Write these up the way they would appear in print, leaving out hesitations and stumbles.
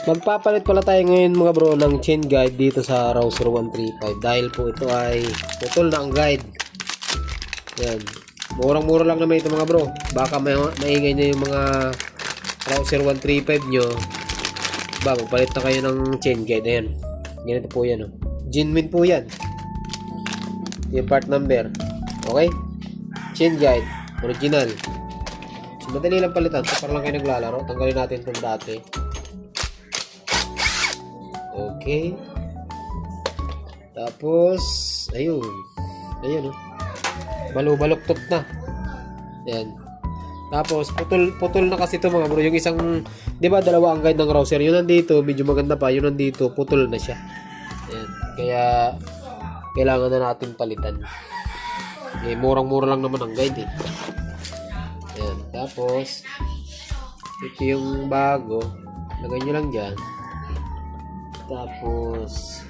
Magpapalit pala tayo ngayon mga bro ng chain guide dito sa Rouser 135 dahil po ito ay putol na ang guide. Yan. Murang-mura lang naman ito mga bro. Baka maingay na yung mga Rouser 135 nyo. Magpalit na kayo ng chain guide. Ayan. Ganito po yan. Oh. Genuine po yan. Yung part number. Okay? Chain guide. Original. So, madali lang palitan. So, parang lang kayo naglalaro. Tanggalin natin itong dati. Okay. Tapos, ayun. Ayun, oh. Baluktot na. Ayan. Tapos, putol na kasi ito mga bro. Yung isang, di ba, dalawa ang guide ng Rouser. Yun nandito, medyo maganda pa. Yun nandito, putol na siya. Ayan. Kaya, kailangan na natin palitan. Eh, murang-mura lang naman ang guide, eh. Ayan. Tapos, ito yung bago. Lagay nyo lang dyan. Tapos,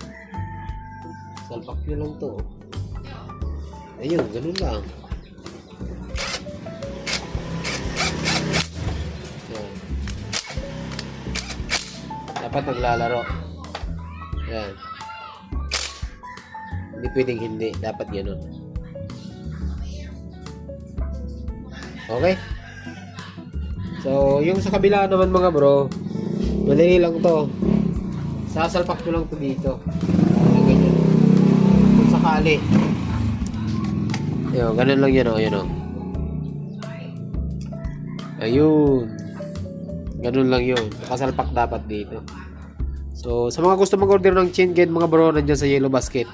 salpak nyo lang to. Ayun, ganun lang. Ayan. Dapat naglalaro. Ayan. Hindi pwedeng hindi. Dapat ganun. Okay? So, yung sa kabila naman mga bro, madali lang to. Sasalpak ko lang to dito. Ganyan. Kung sakali. Ayun, ganun lang yan o. Ayun o. Ayun. Ganun lang yun. Nakasalpak dapat dito. So, sa mga gusto mag-order ng chain guide mga bro, nandiyan sa Yellow Basket.